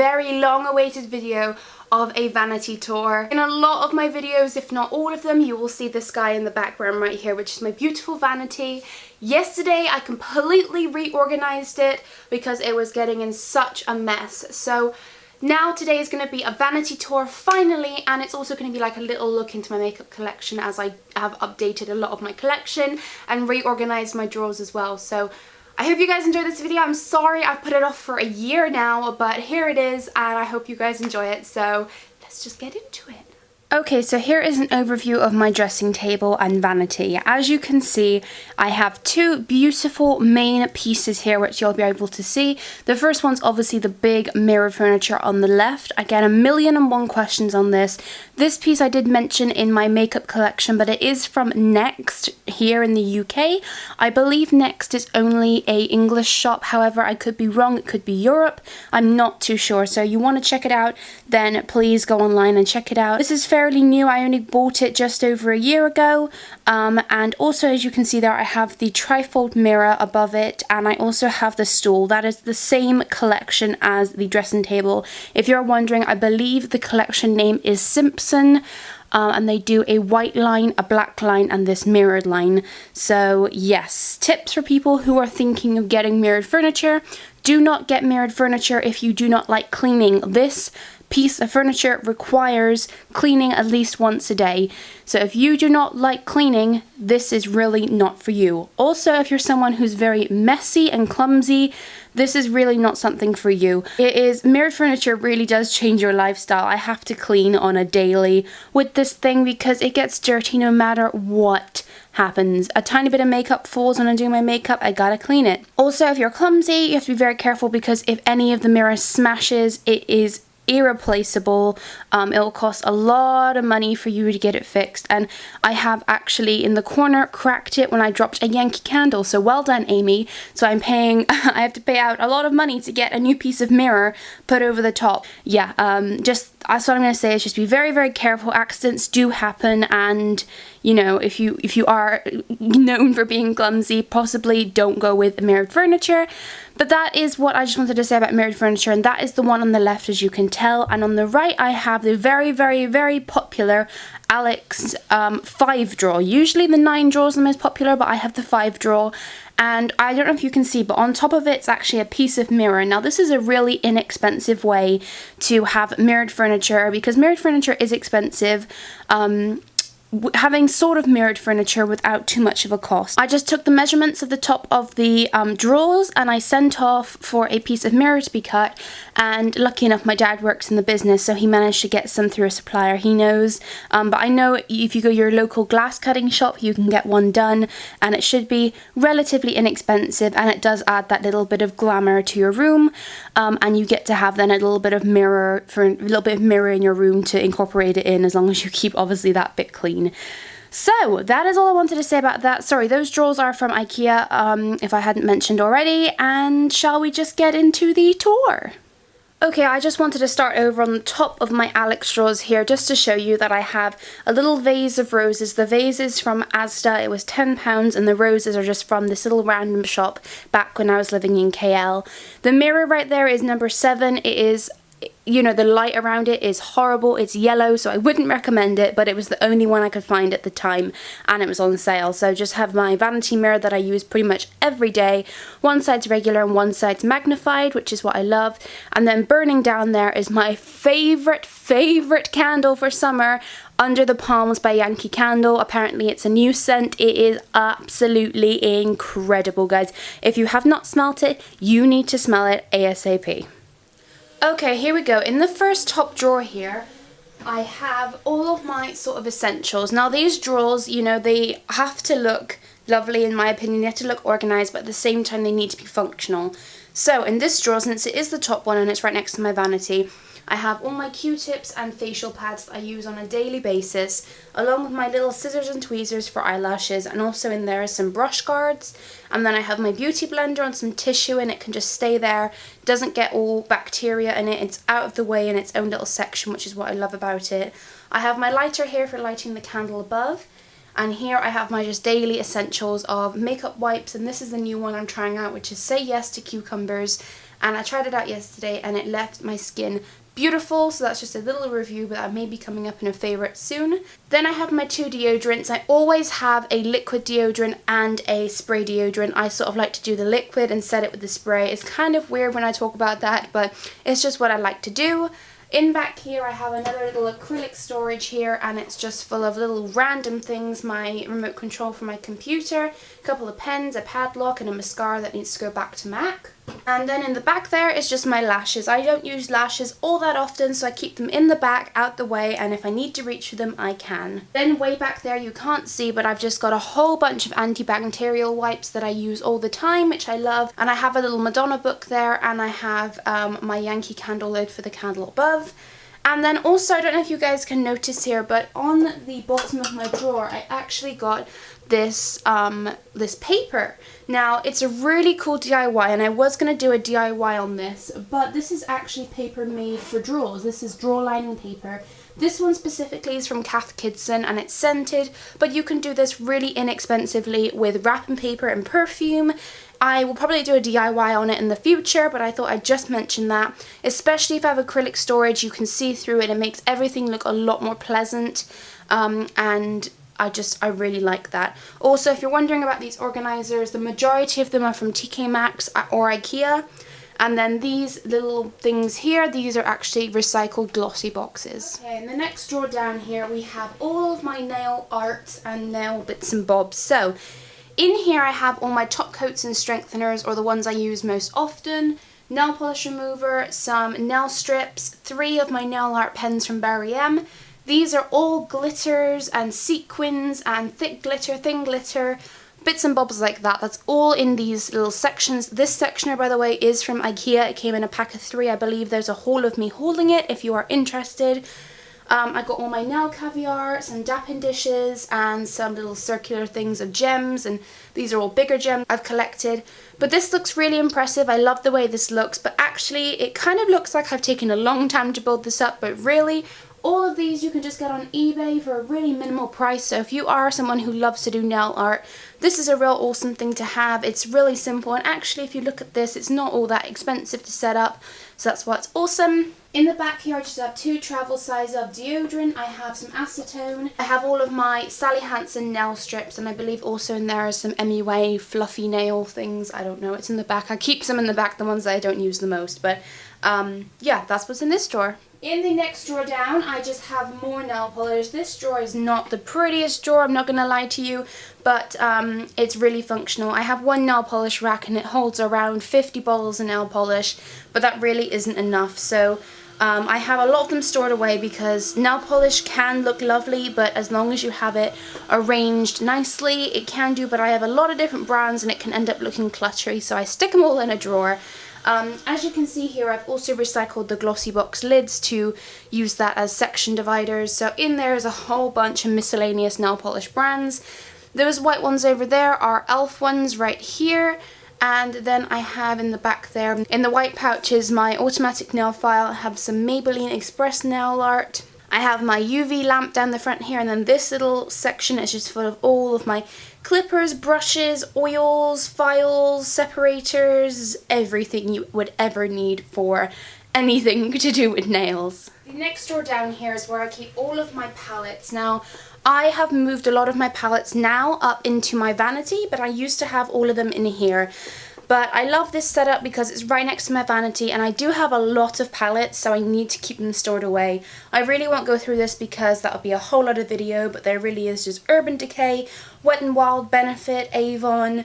very long awaited video of a vanity tour. In a lot of my videos, if not all of them, you will see this guy in the background right here, which is my beautiful vanity. Yesterday I completely reorganized it because it was getting in such a mess. So now today is going to be a vanity tour finally, and it's also going to be like a little look into my makeup collection, as I have updated a lot of my collection and reorganized my drawers as well. So I hope you guys enjoyed this video. I'm sorry I put it off for a year now, but here it is and I hope you guys enjoy it. So let's just get into it. Okay, so here is an overview of my dressing table and vanity. As you can see, I have two beautiful main pieces here which you'll be able to see. The first one's obviously the big mirror furniture on the left. I get 1,000,001 questions on this. This piece I did mention in my makeup collection, but it is from Next here in the UK. I believe Next is only a English shop, however I could be wrong, it could be Europe. I'm not too sure, so you want to check it out, then please go online and check it out. This is fairly new, I only bought it just over a year ago, and also as you can see there I have the trifold mirror above it, and I also have the stool. That is the same collection as the dressing table. If you're wondering, I believe the collection name is Simpson, and they do a white line, a black line, and this mirrored line. So yes, tips for people who are thinking of getting mirrored furniture: do not get mirrored furniture if you do not like cleaning. This piece of furniture requires cleaning at least once a day. So if you do not like cleaning, this is really not for you. Also, if you're someone who's very messy and clumsy, this is really not something for you. Mirrored furniture really does change your lifestyle. I have to clean on a daily with this thing because it gets dirty no matter what happens. A tiny bit of makeup falls when I'm doing my makeup, I gotta clean it. Also, if you're clumsy, you have to be very careful because if any of the mirrors smashes, it is irreplaceable. It will cost a lot of money for you to get it fixed, and I have actually in the corner cracked it when I dropped a Yankee Candle, so well done, Aimee. So I'm paying I have to pay out a lot of money to get a new piece of mirror put over the top. Yeah, just that's what I'm going to say, is just be very, very careful. Accidents do happen, and you know, if you are known for being clumsy, possibly don't go with mirrored furniture. But that is what I just wanted to say about mirrored furniture, and that is the one on the left, as you can tell. And on the right I have the very, very, very popular Alex 5 drawer. Usually the 9 drawer is the most popular, but I have the 5 drawer. And I don't know if you can see, but on top of it's actually a piece of mirror. Now this is a really inexpensive way to have mirrored furniture, because mirrored furniture is expensive. Having sort of mirrored furniture without too much of a cost. I just took the measurements of the top of the drawers and I sent off for a piece of mirror to be cut, and lucky enough my dad works in the business, so he managed to get some through a supplier he knows. But I know if you go to your local glass cutting shop you can get one done, and it should be relatively inexpensive, and it does add that little bit of glamour to your room, and you get to have then a little bit of mirror in your room to incorporate it in, as long as you keep obviously that bit clean. So that is all I wanted to say about that. Sorry, those drawers are from IKEA, if I hadn't mentioned already. And shall we just get into the tour? Okay, I just wanted to start over on the top of my Alex drawers here, just to show you that I have a little vase of roses. The vase is from Asda, it was £10, and the roses are just from this little random shop back when I was living in KL. The mirror right there is number 7. It is, you know, the light around it is horrible. It's yellow, so I wouldn't recommend it, but it was the only one I could find at the time and it was on sale. So just have my vanity mirror that I use pretty much every day. One side's regular and one side's magnified, which is what I love. And then burning down there is my favorite candle for summer, Under the Palms by Yankee Candle. Apparently it's a new scent. It is absolutely incredible, guys. If you have not smelt it, you need to smell it ASAP. Okay, here we go. In the first top drawer here, I have all of my sort of essentials. Now these drawers, you know, they have to look lovely in my opinion. They have to look organized, but at the same time they need to be functional. So in this drawer, since it is the top one and it's right next to my vanity, I have all my Q-tips and facial pads that I use on a daily basis, along with my little scissors and tweezers for eyelashes, and also in there is some brush guards. And then I have my beauty blender and some tissue, and it can just stay there. It doesn't get all bacteria in it. It's out of the way in its own little section, which is what I love about it. I have my lighter here for lighting the candle above. And here I have my just daily essentials of makeup wipes, and this is the new one I'm trying out, which is Say Yes to Cucumbers. and I tried it out yesterday and it left my skin beautiful, so that's just a little review, but that may be coming up in a favourite soon. Then I have my two deodorants. I always have a liquid deodorant and a spray deodorant. I sort of like to do the liquid and set it with the spray. It's kind of weird when I talk about that, but it's just what I like to do. In back here I have another little acrylic storage here, and it's just full of little random things, my remote control for my computer, a couple of pens, a padlock, and a mascara that needs to go back to MAC. And then in the back there is just my lashes. I don't use lashes all that often, so I keep them in the back, out the way, and if I need to reach for them, I can. Then way back there you can't see, but I've just got a whole bunch of antibacterial wipes that I use all the time, which I love. And I have a little Madonna book there, and I have my Yankee Candle lid for the candle above. And then also, I don't know if you guys can notice here, but on the bottom of my drawer I actually got this this paper. Now it's a really cool DIY, and I was going to do a DIY on this, but this is actually paper made for drawers. This is drawer lining paper. This one specifically is from Cath Kidston and it's scented, but you can do this really inexpensively with wrapping paper and perfume. I will probably do a DIY on it in the future, but I thought I'd just mention that. Especially if I have acrylic storage, you can see through it. It makes everything look a lot more pleasant, and I really like that. Also, if you're wondering about these organizers, the majority of them are from TK Maxx or IKEA. And then these little things here, these are actually recycled glossy boxes. Okay, in the next drawer down here, we have all of my nail art and nail bits and bobs. So, in here I have all my top coats and strengtheners, or the ones I use most often, nail polish remover, some nail strips, 3 of my nail art pens from Barry M. These are all glitters and sequins and thick glitter, thin glitter, bits and bobs like that. That's all in these little sections. This sectioner, by the way, is from IKEA. It came in a pack of 3. I believe there's a haul of me holding it if you are interested. I got all my nail caviar, some dapping dishes, and some little circular things of gems, and these are all bigger gems I've collected. But this looks really impressive. I love the way this looks, but actually it kind of looks like I've taken a long time to build this up, but really all of these you can just get on eBay for a really minimal price. So if you are someone who loves to do nail art, this is a real awesome thing to have. It's really simple, and actually if you look at this, it's not all that expensive to set up, so that's what's awesome. In the back here I just have 2 travel size of deodorant. I have some acetone. I have all of my Sally Hansen nail strips, and I believe also in there are some MUA fluffy nail things. I don't know, it's in the back. I keep some in the back, the ones that I don't use the most, but yeah, that's what's in this drawer. In the next drawer down, I just have more nail polish. This drawer is not the prettiest drawer, I'm not going to lie to you, but it's really functional. I have 1 nail polish rack and it holds around 50 bottles of nail polish, but that really isn't enough. So I have a lot of them stored away because nail polish can look lovely, but as long as you have it arranged nicely, it can do, but I have a lot of different brands and it can end up looking cluttery, so I stick them all in a drawer. As you can see here, I've also recycled the glossy box lids to use that as section dividers. So in there is a whole bunch of miscellaneous nail polish brands. Those white ones over there are e.l.f. ones right here. And then I have in the back there, in the white pouches, my automatic nail file. I have some Maybelline Express nail art. I have my UV lamp down the front here, and then this little section is just full of all of my clippers, brushes, oils, files, separators, everything you would ever need for anything to do with nails. The next drawer down here is where I keep all of my palettes. Now, I have moved a lot of my palettes now up into my vanity, but I used to have all of them in here. But I love this setup because it's right next to my vanity, and I do have a lot of palettes, so I need to keep them stored away. I really won't go through this because that'll be a whole other video, but there really is just Urban Decay, Wet n Wild, Benefit, Avon,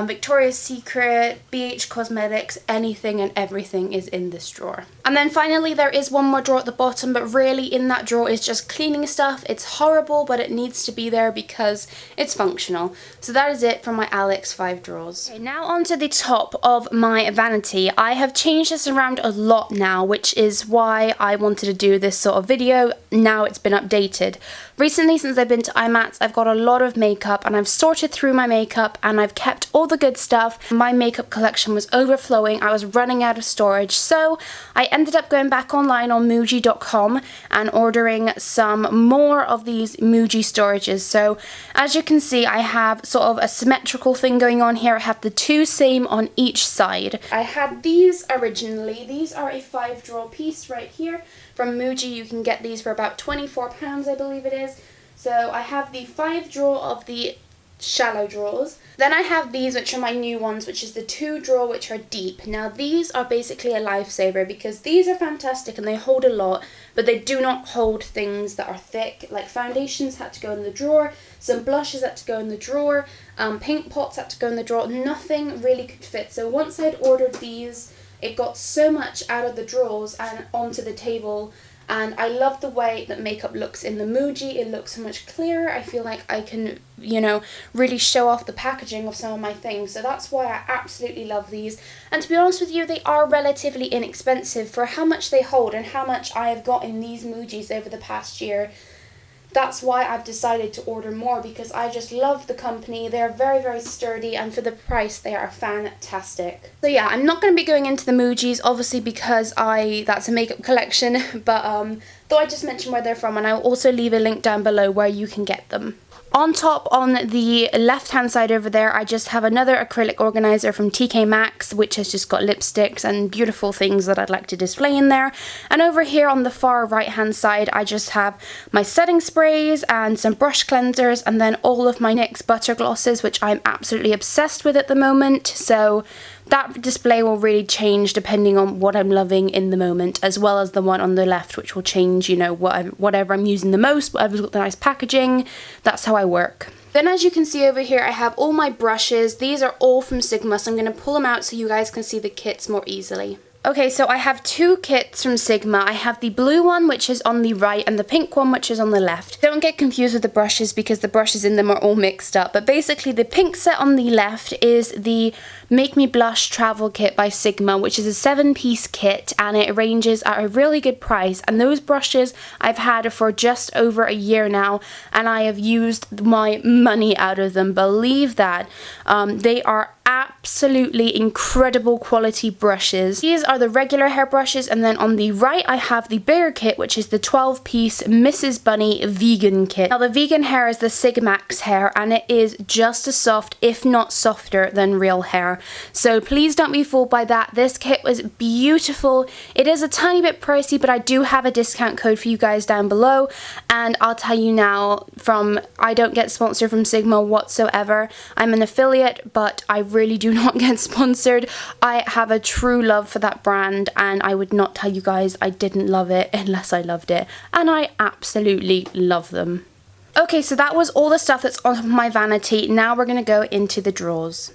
Victoria's Secret, BH Cosmetics, anything and everything is in this drawer. And then finally there is one more drawer at the bottom, but really in that drawer is just cleaning stuff. It's horrible, but it needs to be there because it's functional. So that is it for my Alex 5 drawers. Okay, now onto the top of my vanity. I have changed this around a lot now, which is why I wanted to do this sort of video. Now it's been updated. Recently, since I've been to IMATS, I've got a lot of makeup and I've sorted through my makeup and I've kept all the good stuff. My makeup collection was overflowing. I was running out of storage, so I ended up going back online on Muji.com and ordering some more of these Muji storages. So as you can see, I have sort of a symmetrical thing going on here. I have the two same on each side. I had these originally. These are a 5-drawer piece right here from Muji. You can get these for about £24, I believe it is. So I have the 5-drawer of the shallow drawers. Then I have these, which are my new ones, which is the 2-drawer, which are deep. Now these are basically a lifesaver because these are fantastic and they hold a lot, but they do not hold things that are thick. Like foundations had to go in the drawer, some blushes had to go in the drawer, paint pots had to go in the drawer. Nothing really could fit. So once I'd ordered these, it got so much out of the drawers and onto the table. And I love the way that makeup looks in the Muji. It looks so much clearer. I feel like I can, you know, really show off the packaging of some of my things. So that's why I absolutely love these. And to be honest with you, they are relatively inexpensive for how much they hold and how much I have got in these Mujis over the past year. That's why I've decided to order more, because I just love the company. They're very, very sturdy, and for the price they are fantastic. So yeah, I'm not going to be going into the Mujis, obviously, because that's a makeup collection, but thought I'd just mention where they're from, and I'll also leave a link down below where you can get them. On top, on the left hand side over there, I just have another acrylic organizer from TK Maxx, which has just got lipsticks and beautiful things that I'd like to display in there. And over here on the far right hand side, I just have my setting sprays and some brush cleansers, and then all of my NYX butter glosses, which I'm absolutely obsessed with at the moment. So that display will really change depending on what I'm loving in the moment, as well as the one on the left, which will change, you know, whatever I'm using the most, whatever's got the nice packaging. That's how I work. Then as you can see over here, I have all my brushes. These are all from Sigma, so I'm going to pull them out so you guys can see the kits more easily. Okay, so I have two kits from Sigma. I have the blue one, which is on the right, and the pink one, which is on the left. Don't get confused with the brushes because the brushes in them are all mixed up. But basically, the pink set on the left is the Make Me Blush Travel Kit by Sigma, which is a 7-piece kit, and it ranges at a really good price. And those brushes I've had for just over a year now, and I have used my money out of them. Believe that. They are absolutely incredible quality brushes. These are the regular hair brushes, and then on the right I have the bigger kit, which is the 12-piece Mrs. Bunny vegan kit. Now the vegan hair is the Sigmax hair, and it is just as soft, if not softer, than real hair. So please don't be fooled by that. This kit was beautiful. It is a tiny bit pricey, but I do have a discount code for you guys down below, and I'll tell you now, I don't get sponsored from Sigma whatsoever. I'm an affiliate, but I really do not get sponsored. I have a true love for that brand, and I would not tell you guys I didn't love it unless I loved it, and I absolutely love them. Okay, so that was all the stuff that's on my vanity. Now we're going to go into the drawers.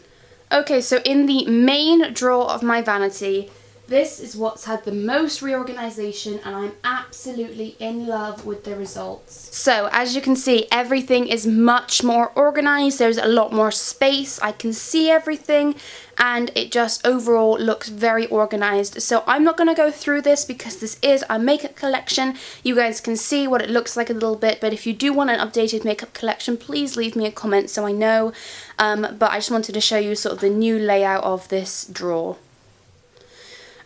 Okay, so in the main drawer of my vanity, this is what's had the most reorganization, and I'm absolutely in love with the results. So as you can see, everything is much more organized. There's a lot more space. I can see everything, and it just overall looks very organized. So I'm not going to go through this because this is a makeup collection. You guys can see what it looks like a little bit, but if you do want an updated makeup collection, please leave me a comment so I know. But I just wanted to show you sort of the new layout of this drawer.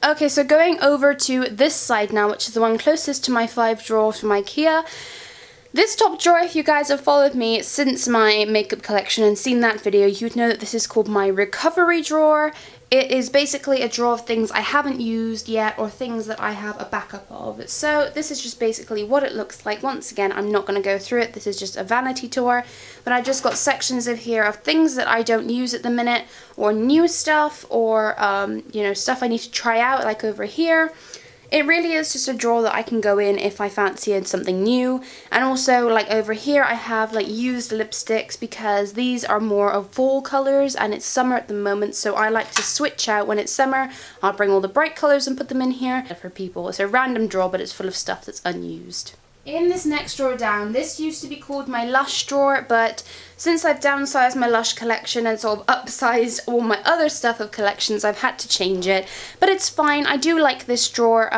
Okay, so going over to this side now, which is the one closest to my 5 drawers from IKEA. This top drawer, if you guys have followed me since my makeup collection and seen that video, you'd know that this is called my recovery drawer. It is basically a drawer of things I haven't used yet, or things that I have a backup of. So this is just basically what it looks like. Once again, I'm not going to go through it. This is just a vanity tour. But I just got sections of here of things that I don't use at the minute, or new stuff, or you know, stuff I need to try out, like over here. It really is just a drawer that I can go in if I fancied something new. And also, like over here, I have like used lipsticks because these are more of fall colors and it's summer at the moment, so I like to switch out when it's summer. I'll bring all the bright colors and put them in here for people. It's a random drawer, but it's full of stuff that's unused. In this next drawer down, this used to be called my Lush Drawer, but Since I've downsized my Lush collection and sort of upsized all my other stuff of collections, I've had to change it. But it's fine. I do like this drawer.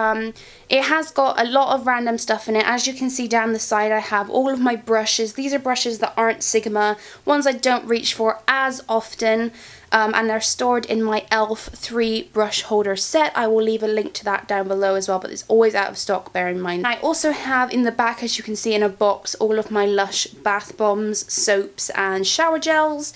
It has got a lot of random stuff in it. As you can see down the side, I have all of my brushes. These are brushes that aren't Sigma, ones I don't reach for as often. And they're stored in my e.l.f. 3 brush holder set. I will leave a link to that down below as well, but it's always out of stock, bear in mind. I also have in the back, as you can see in a box, all of my Lush bath bombs, soaps and shower gels.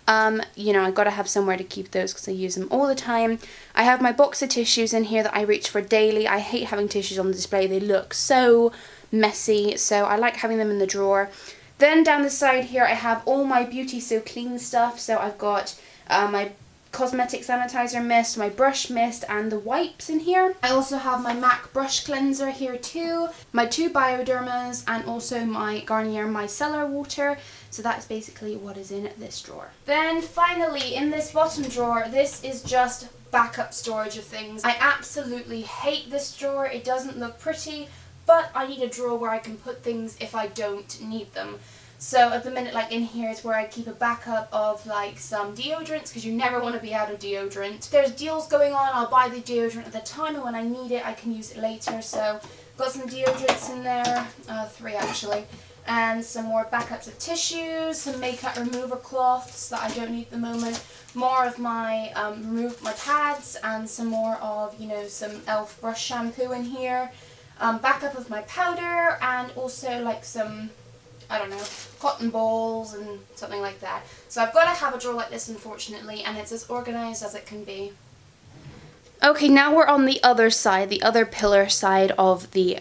You know, I gotta have somewhere to keep those because I use them all the time. I have my box of tissues in here that I reach for daily. I hate having tissues on display. They look so messy, so I like having them in the drawer. Then down the side here, I have all my Beauty So Clean stuff. So I've got my cosmetic sanitizer mist, my brush mist, and the wipes in here. I also have my MAC brush cleanser here too, my 2 BrowDramas, and also my Garnier Micellar water. So that's basically what is in this drawer. Then finally, in this bottom drawer, this is just backup storage of things. I absolutely hate this drawer. It doesn't look pretty, but I need a drawer where I can put things if I don't need them. So at the minute, like in here is where I keep a backup of like some deodorants, because you never want to be out of deodorant. If there's deals going on, I'll buy the deodorant at the time, and when I need it, I can use it later. So got some deodorants in there, 3 actually, and some more backups of tissues, some makeup remover cloths that I don't need at the moment, more of my my pads, and some more of, you know, some e.l.f. brush shampoo in here, backup of my powder, and also like some, I don't know, cotton balls and something like that. So I've got to have a drawer like this, unfortunately, and it's as organised as it can be. Okay, now we're on the other side, the other pillar side of the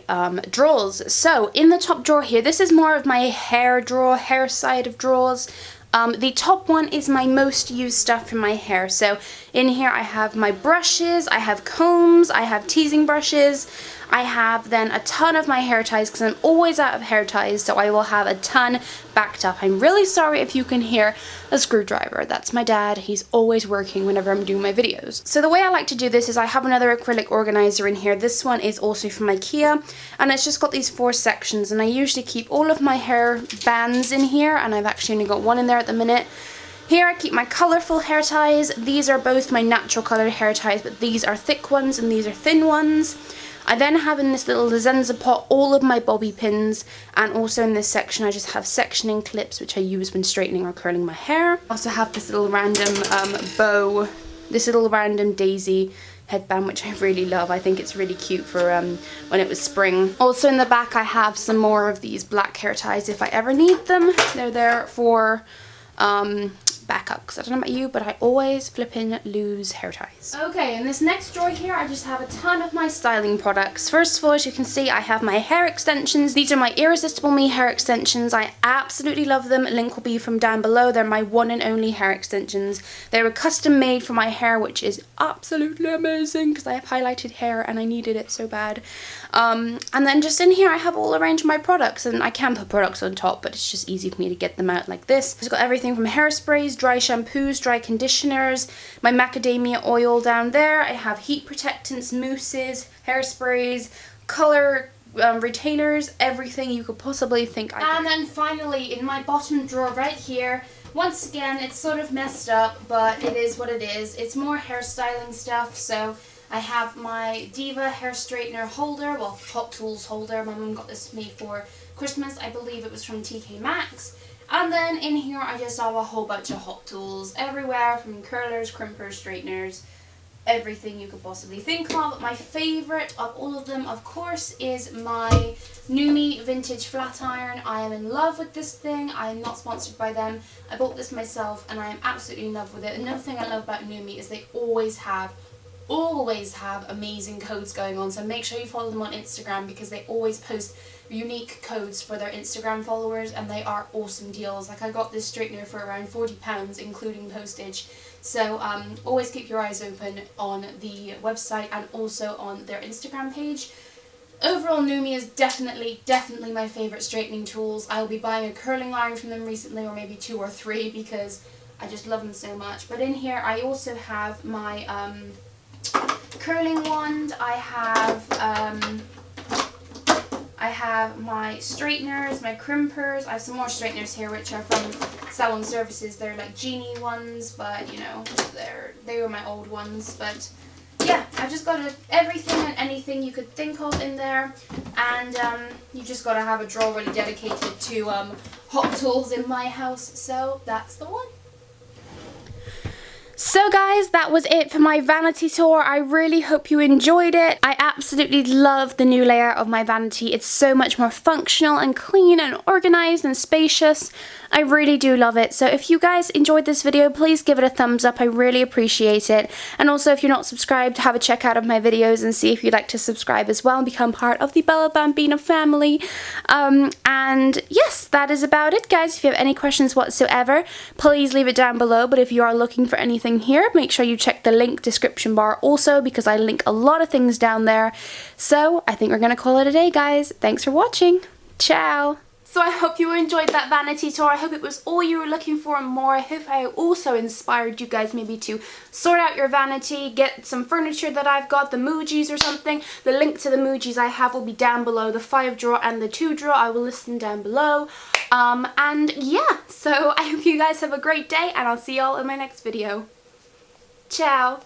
drawers. So in the top drawer here, this is more of my hair drawer, hair side of drawers. The top one is my most used stuff for my hair. So in here I have my brushes, I have combs, I have teasing brushes, I have then a ton of my hair ties because I'm always out of hair ties, so I will have a ton backed up. I'm really sorry if you can hear a screwdriver. That's my dad. He's always working whenever I'm doing my videos. So the way I like to do this is I have another acrylic organizer in here. This one is also from IKEA, and it's just got these 4 sections, and I usually keep all of my hair bands in here, and I've actually only got one in there at the minute. Here I keep my colourful hair ties. These are both my natural coloured hair ties, but these are thick ones and these are thin ones. I then have in this little LaSenza pot all of my bobby pins, and also in this section I just have sectioning clips which I use when straightening or curling my hair. I also have this little random bow, this little random daisy headband which I really love. I think it's really cute for when it was spring. Also in the back I have some more of these black hair ties if I ever need them. They're there for backup, because I don't know about you, but I always flippin' lose hair ties. Okay, in this next drawer here, I just have a ton of my styling products. First of all, as you can see, I have my hair extensions. These are my Irresistible Me hair extensions. I absolutely love them. Link will be from down below. They're my one and only hair extensions. They were custom made for my hair, which is absolutely amazing because I have highlighted hair and I needed it so bad. And then just in here, I have all arranged my products, and I can put products on top, but it's just easy for me to get them out like this. I've got everything from hairsprays, dry shampoos, dry conditioners, my macadamia oil down there. I have heat protectants, mousses, hairsprays, color retainers, everything you could possibly think I could. And then finally, in my bottom drawer right here, once again, it's sort of messed up, but it is what it is. It's more hairstyling stuff, so I have my Diva hair straightener holder, well, Hot Tools holder. My mum got this for me for Christmas. I believe it was from TK Maxx. And then in here I just have a whole bunch of Hot Tools everywhere, from curlers, crimpers, straighteners, everything you could possibly think of. My favourite of all of them, of course, is my NuMe Vintage Flat Iron. I am in love with this thing. I am not sponsored by them. I bought this myself and I am absolutely in love with it. Another thing I love about NuMe is they always have amazing codes going on, so make sure you follow them on Instagram because they always post unique codes for their Instagram followers, and they are awesome deals. Like, I got this straightener for around £40 including postage, so always keep your eyes open on the website and also on their Instagram page. Overall, NuMe is definitely my favourite straightening tools. I will be buying a curling iron from them recently, or maybe 2 or 3, because I just love them so much. But in here I also have my curling wand. I have I have my straighteners, my crimpers. I have some more straighteners here which are from Salon Services. They're like Genie ones, but you know, they were my old ones. But yeah, I've just got everything and anything you could think of in there. And you just got to have a drawer really dedicated to hot tools in my house. So that's the one. So guys, that was it for my vanity tour. I really hope you enjoyed it. I absolutely love the new layout of my vanity. It's so much more functional and clean and organized and spacious. I really do love it. So if you guys enjoyed this video, please give it a thumbs up. I really appreciate it. And also, if you're not subscribed, have a check out of my videos and see if you'd like to subscribe as well and become part of the Bella Bambina family. And yes, that is about it, guys. If you have any questions whatsoever, please leave it down below. But if you are looking for anything here, make sure you check the link description bar also, because I link a lot of things down there. So I think we're gonna call it a day, guys. Thanks for watching. Ciao. So I hope you enjoyed that vanity tour. I hope it was all you were looking for and more. I hope I also inspired you guys maybe to sort out your vanity, get some furniture that I've got, the Mujis or something. The link to the Mujis I have will be down below. The 5 drawer and the 2 drawer, I will list them down below. And yeah, so I hope you guys have a great day, and I'll see y'all in my next video. Ciao!